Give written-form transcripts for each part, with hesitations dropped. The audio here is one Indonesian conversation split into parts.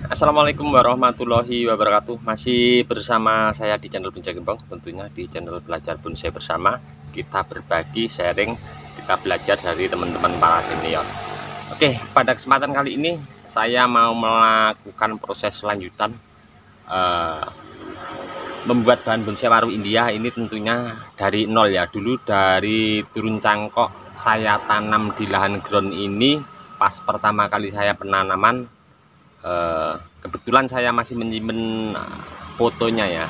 Assalamualaikum warahmatullahi wabarakatuh. Masih bersama saya di channel Bonsai Gembong, tentunya di channel Belajar Bonsai Bersama. Kita berbagi, sharing, kita belajar dari teman-teman para senior. Oke, pada kesempatan kali ini saya mau melakukan proses lanjutan membuat bahan bonsai waru India. Ini tentunya dari nol ya. Dulu dari turun cangkok saya tanam di lahan ground ini. Pas pertama kali saya penanaman, kebetulan saya masih menyimpan fotonya ya.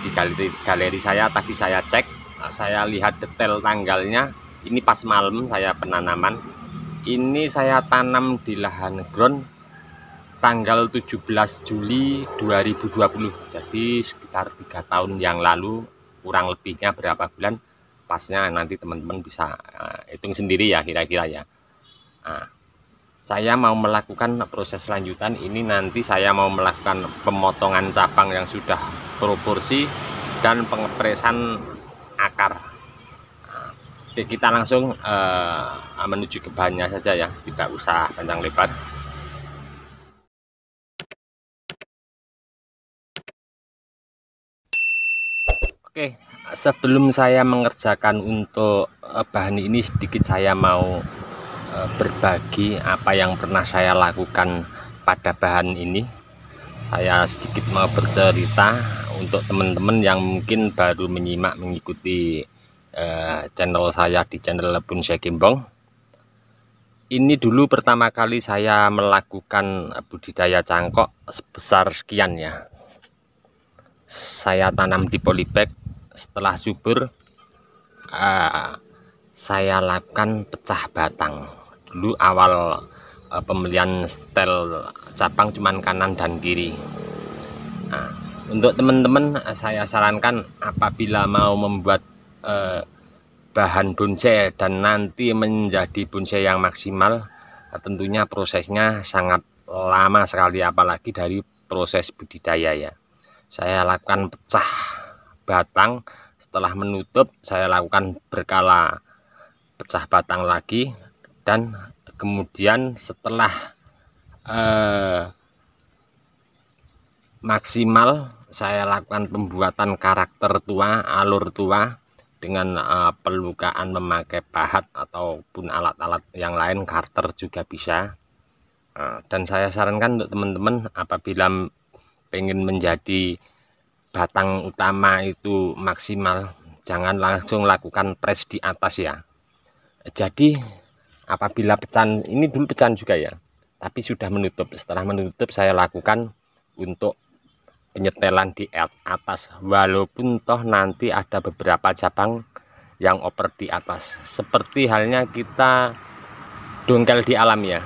Di galeri saya tadi saya cek, saya lihat detail tanggalnya. Ini pas malam saya penanaman. Ini saya tanam di lahan ground tanggal 17 Juli 2020. Jadi sekitar 3 tahun yang lalu, kurang lebihnya berapa bulan pasnya nanti teman-teman bisa hitung sendiri ya kira-kira ya. Saya mau melakukan proses lanjutan ini, nanti saya mau melakukan pemotongan cabang yang sudah proporsi dan pengepresan akar. Oke, kita langsung menuju ke bahannya saja ya, tidak usah panjang lebar. Oke, sebelum saya mengerjakan untuk bahan ini, sedikit saya mau berbagi apa yang pernah saya lakukan pada bahan ini. Saya sedikit mau bercerita untuk teman-teman yang mungkin baru menyimak mengikuti channel saya di channel Bonsai Gembong. Ini dulu pertama kali saya melakukan budidaya cangkok sebesar sekian ya. Saya tanam di polybag. Setelah subur, saya lakukan pecah batang. Dulu awal pembelian setel cabang cuman kanan dan kiri. Untuk teman-teman saya sarankan apabila mau membuat bahan bonsai dan nanti menjadi bonsai yang maksimal, tentunya prosesnya sangat lama sekali, apalagi dari proses budidaya ya. Saya lakukan pecah batang, setelah menutup saya lakukan berkala pecah batang lagi, dan kemudian setelah maksimal saya lakukan pembuatan karakter tua, alur tua dengan pelukaan memakai pahat ataupun alat-alat yang lain, karter juga bisa. Dan saya sarankan untuk teman-teman apabila pengen menjadi batang utama itu maksimal, jangan langsung lakukan press di atas ya. Jadi apabila pecahan, ini dulu pecahan juga ya, tapi sudah menutup. Setelah menutup saya lakukan untuk penyetelan di atas, walaupun toh nanti ada beberapa cabang yang oper di atas, seperti halnya kita dongkel di alam ya.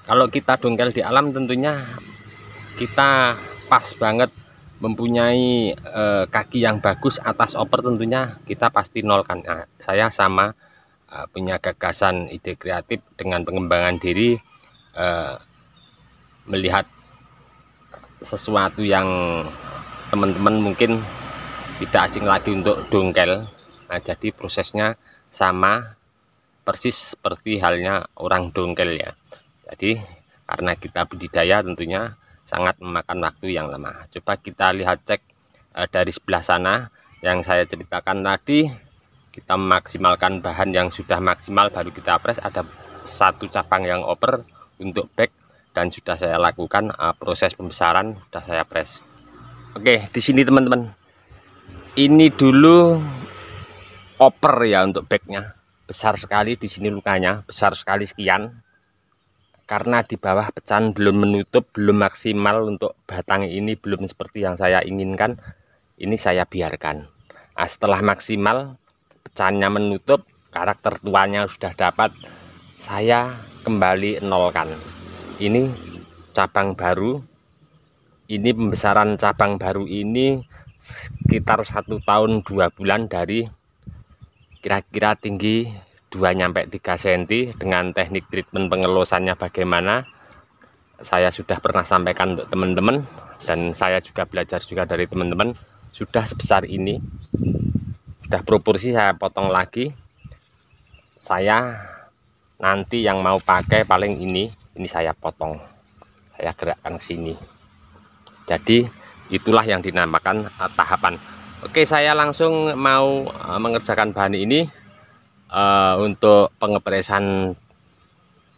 Kalau kita dongkel di alam tentunya kita pas banget mempunyai kaki yang bagus, atas oper tentunya kita pasti nol kan. Saya sama punya gagasan ide kreatif dengan pengembangan diri, melihat sesuatu yang teman-teman mungkin tidak asing lagi untuk dongkel. Jadi prosesnya sama persis seperti halnya orang dongkel ya. Jadi karena kita budidaya tentunya sangat memakan waktu yang lama. Coba kita lihat, cek dari sebelah sana yang saya ceritakan tadi. Kita memaksimalkan bahan yang sudah maksimal baru kita press. Ada satu cabang yang oper untuk back dan sudah saya lakukan proses pembesaran, sudah saya press. Oke, di sini teman-teman, ini dulu oper ya untuk backnya, besar sekali. Di sini lukanya besar sekali sekian, karena di bawah pecahan belum menutup, belum maksimal untuk batang ini, belum seperti yang saya inginkan. Ini saya biarkan. Setelah maksimal, pecahannya menutup, karakter tuanya sudah dapat, saya kembali nolkan. Ini cabang baru, ini pembesaran cabang baru ini sekitar 1 tahun 2 bulan dari kira-kira tinggi 2-3 cm. Dengan teknik treatment pengelosannya bagaimana, saya sudah pernah sampaikan untuk teman-teman, dan saya juga belajar juga dari teman-teman. Sudah sebesar ini, sudah proporsi, saya potong lagi. Saya nanti yang mau pakai paling ini saya potong, saya gerakkan ke sini. Jadi itulah yang dinamakan tahapan. Oke, saya langsung mau mengerjakan bahan ini untuk pengepresan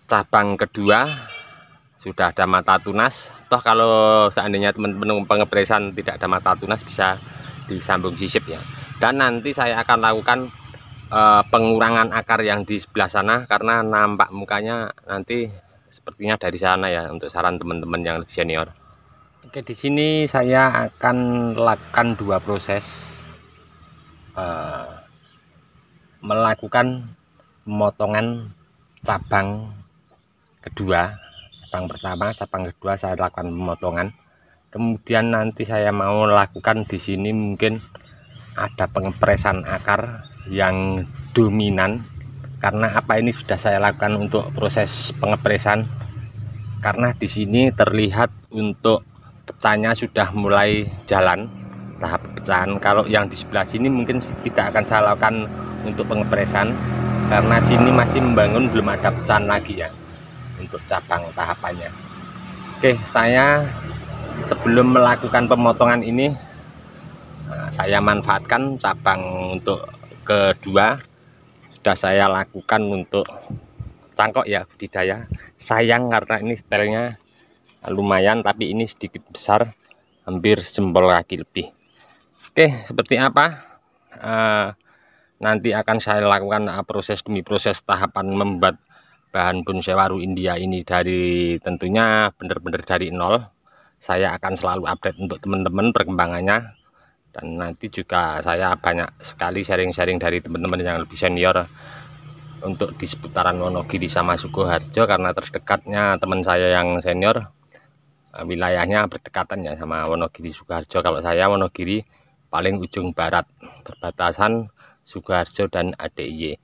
cabang kedua. Sudah ada mata tunas. Toh kalau seandainya teman-teman pengepresan tidak ada mata tunas, bisa disambung sisip ya. Dan nanti saya akan lakukan pengurangan akar yang di sebelah sana, karena nampak mukanya nanti sepertinya dari sana ya, untuk saran teman-teman yang lebih senior. Oke, di sini saya akan lakukan 2 proses, melakukan pemotongan cabang kedua. Cabang pertama, cabang kedua saya lakukan pemotongan. Kemudian nanti saya mau lakukan di sini mungkin ada pengepresan akar yang dominan. Karena apa, ini sudah saya lakukan untuk proses pengepresan, karena di sini terlihat untuk pecahnya sudah mulai jalan tahap pecahan. Kalau yang di sebelah sini mungkin tidak akan saya lakukan untuk pengepresan, karena sini masih membangun, belum ada pecahan lagi ya untuk cabang tahapannya. Oke, saya sebelum melakukan pemotongan ini, saya manfaatkan cabang untuk kedua sudah saya lakukan untuk cangkok ya, budidaya. Sayang karena ini stylenya lumayan, tapi ini sedikit besar, hampir jempol kaki lebih. Oke, seperti apa nanti akan saya lakukan proses demi proses tahapan membuat bahan bonsai waru India ini, dari tentunya benar-benar dari nol. Saya akan selalu update untuk teman-teman perkembangannya, dan nanti juga saya banyak sekali sharing-sharing dari teman-teman yang lebih senior untuk di seputaran Wonogiri sama Sukoharjo, karena terdekatnya teman saya yang senior wilayahnya berdekatan ya sama Wonogiri Sukoharjo. Kalau saya Wonogiri paling ujung barat, perbatasan Sukoharjo dan ADIY.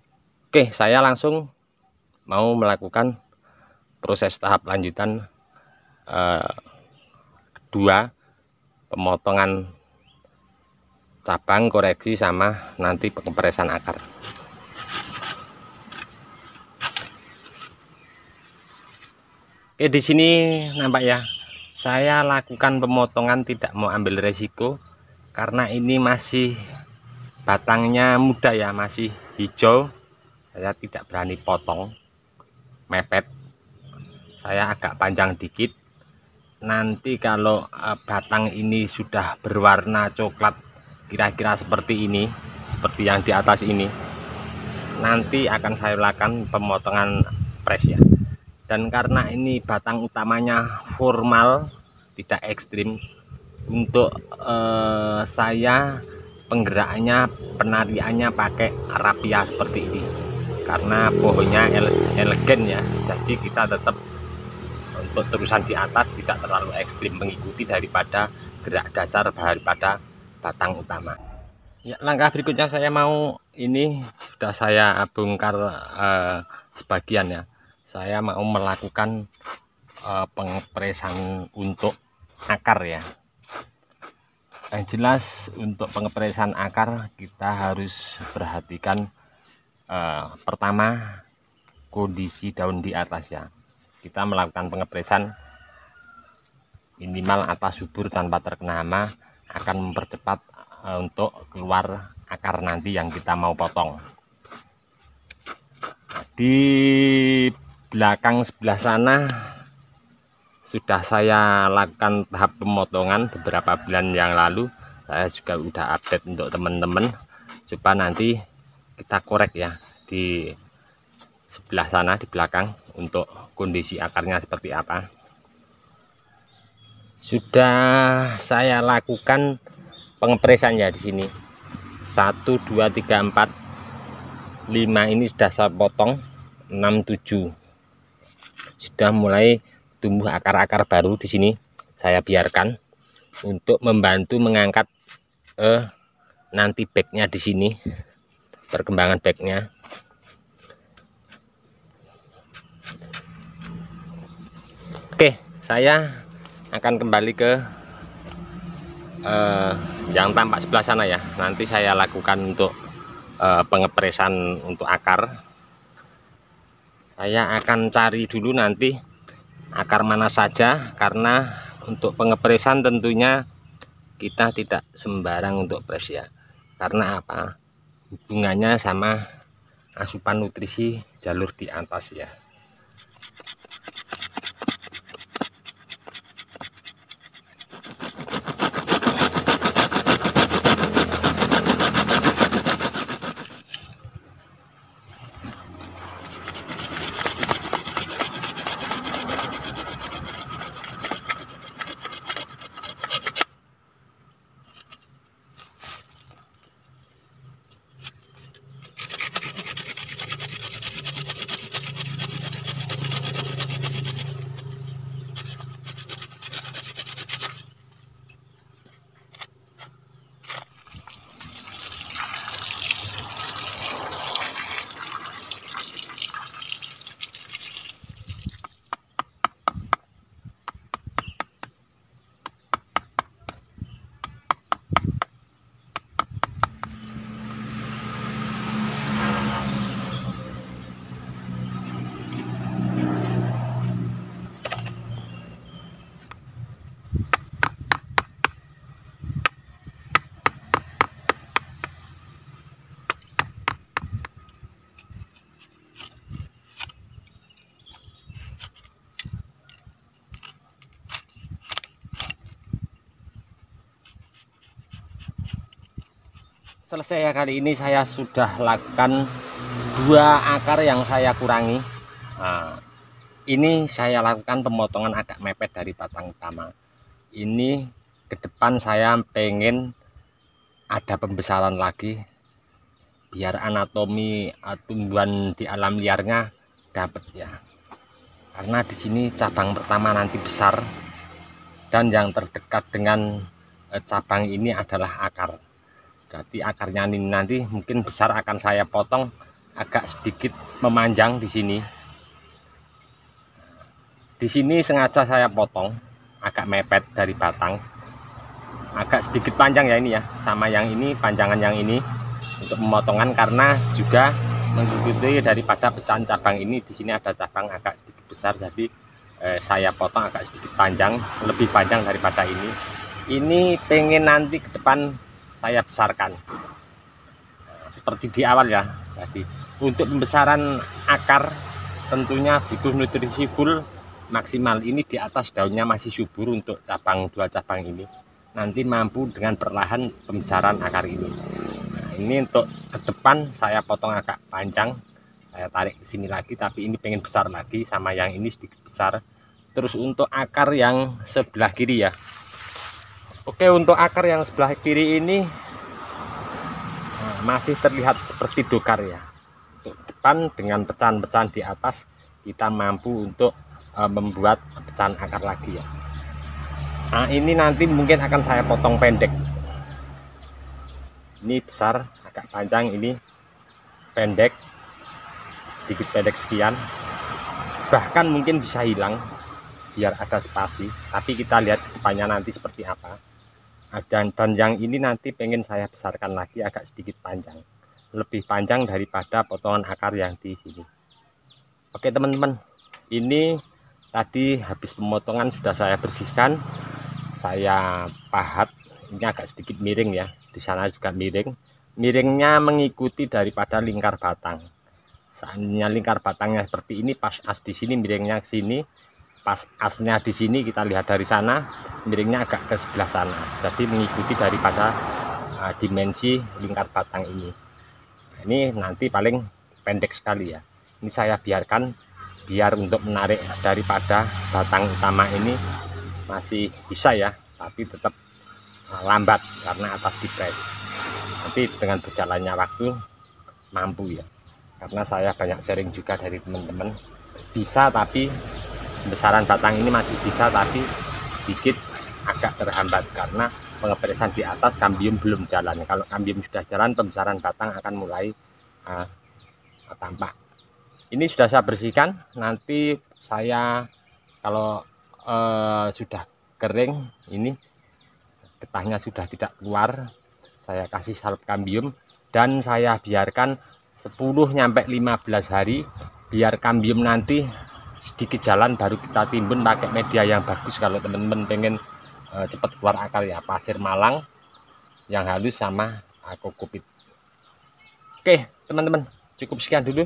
Oke, saya langsung mau melakukan proses tahap lanjutan kedua, pemotongan cabang, koreksi, sama nanti pengepresan akar. Oke, di sini nampak ya, saya lakukan pemotongan tidak mau ambil resiko, karena ini masih batangnya muda ya, masih hijau. Saya tidak berani potong mepet, saya agak panjang dikit. Nanti kalau batang ini sudah berwarna coklat kira-kira seperti ini, seperti yang di atas ini, nanti akan saya lakukan pemotongan press ya. Dan karena ini batang utamanya formal, tidak ekstrim, untuk saya penggerakannya, penariannya pakai rapia seperti ini, karena pohonnya elegan ya. Jadi kita tetap untuk terusan di atas tidak terlalu ekstrim, mengikuti daripada gerak dasar daripada batang utama ya. Langkah berikutnya saya mau, ini sudah saya bongkar sebagian ya, saya mau melakukan pengepresan untuk akar ya. Yang jelas untuk pengepresan akar kita harus perhatikan pertama kondisi daun di atas ya. Kita melakukan pengepresan minimal atas subur tanpa terkena hama, akan mempercepat untuk keluar akar nanti yang kita mau potong. Di belakang sebelah sana sudah saya lakukan tahap pemotongan beberapa bulan yang lalu. Saya juga udah update untuk teman-teman. Coba nanti kita korek ya di sebelah sana di belakang untuk kondisi akarnya seperti apa. Sudah saya lakukan pengepresan ya di sini. 1 2 3 4 5 ini sudah saya potong. 67 sudah mulai tumbuh akar-akar baru. Di sini saya biarkan untuk membantu mengangkat nanti backnya di sini, perkembangan backnya. Oke, saya akan kembali ke yang tampak sebelah sana ya. Nanti saya lakukan untuk pengepresan untuk akar. Saya akan cari dulu nanti akar mana saja, karena untuk pengepresan tentunya kita tidak sembarang untuk pres ya. Karena apa? Hubungannya sama asupan nutrisi jalur di atas ya. Selesai ya, kali ini saya sudah lakukan 2 akar yang saya kurangi. Nah, ini saya lakukan pemotongan agak mepet dari batang utama. Ini ke depan saya pengen ada pembesaran lagi biar anatomi tumbuhan di alam liarnya dapat ya. Karena di sini cabang pertama nanti besar, dan yang terdekat dengan cabang ini adalah akar. Jadi akarnya ini nanti mungkin besar, akan saya potong agak sedikit memanjang di sini. Di sini sengaja saya potong agak mepet dari batang, agak sedikit panjang ya ini ya, sama yang ini panjangan yang ini untuk pemotongan, karena juga mengikuti daripada pecahan cabang ini. Di sini ada cabang agak sedikit besar, jadi saya potong agak sedikit panjang, lebih panjang daripada ini. Ini pengen nanti ke depan saya besarkan seperti di awal ya. Jadi untuk pembesaran akar tentunya butuh nutrisi full maksimal. Ini di atas daunnya masih subur untuk cabang 2 cabang ini, nanti mampu dengan perlahan pembesaran akar ini. Nah, ini untuk ke depan saya potong agak panjang, saya tarik ke sini lagi, tapi ini pengen besar lagi, sama yang ini sedikit besar. Terus untuk akar yang sebelah kiri ya. Oke, untuk akar yang sebelah kiri ini masih terlihat seperti dokar ya. Untuk depan dengan pecahan-pecahan di atas kita mampu untuk membuat pecahan akar lagi ya. Nah, ini nanti mungkin akan saya potong pendek. Ini besar, agak panjang, ini pendek, sedikit pendek sekian. Bahkan mungkin bisa hilang biar ada spasi, tapi kita lihat depannya nanti seperti apa. Dan yang ini nanti pengen saya besarkan lagi agak sedikit panjang, lebih panjang daripada potongan akar yang di sini. Oke teman-teman, ini tadi habis pemotongan sudah saya bersihkan, saya pahat. Ini agak sedikit miring ya, di sana juga miring. Miringnya mengikuti daripada lingkar batang. Seandainya lingkar batangnya seperti ini, pas as di sini miringnya ke sini, pas asnya di sini kita lihat dari sana miringnya agak ke sebelah sana. Jadi mengikuti daripada dimensi lingkar batang ini. Nah, ini nanti paling pendek sekali ya. Ini saya biarkan biar untuk menarik daripada batang utama ini masih bisa ya, tapi tetap lambat karena atas dipres. Nanti dengan berjalannya waktu mampu ya. karena saya banyak sharing juga dari teman-teman. Bisa, tapi besaran batang ini masih bisa, tapi sedikit agak terhambat karena pengepresan di atas kambium belum jalan. Kalau kambium sudah jalan, pembesaran batang akan mulai tampak. Ini sudah saya bersihkan. Nanti saya kalau sudah kering, ini getahnya sudah tidak keluar, saya kasih salep kambium dan saya biarkan 10-15 hari biar kambium nanti sedikit jalan, baru kita timbun pakai media yang bagus. Kalau teman-teman pengen cepat keluar akar ya, pasir malang yang halus sama kokopit. Oke teman-teman, cukup sekian dulu.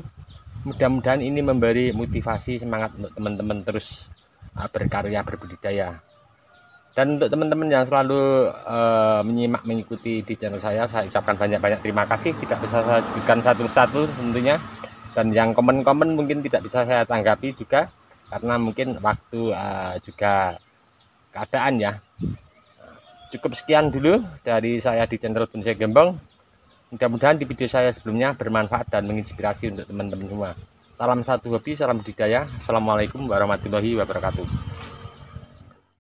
Mudah-mudahan ini memberi motivasi, semangat untuk teman-teman terus berkarya, berbudidaya. Dan untuk teman-teman yang selalu menyimak, mengikuti di channel saya ucapkan banyak-banyak terima kasih. Tidak bisa saya sebutkan satu-satu tentunya. Dan yang komen-komen mungkin tidak bisa saya tanggapi juga, karena mungkin waktu juga keadaan ya. Cukup sekian dulu dari saya di channel Bonsai Gembong. Mudah-mudahan di video saya sebelumnya bermanfaat dan menginspirasi untuk teman-teman semua. Salam satu hobi, salam budidaya. Assalamualaikum warahmatullahi wabarakatuh.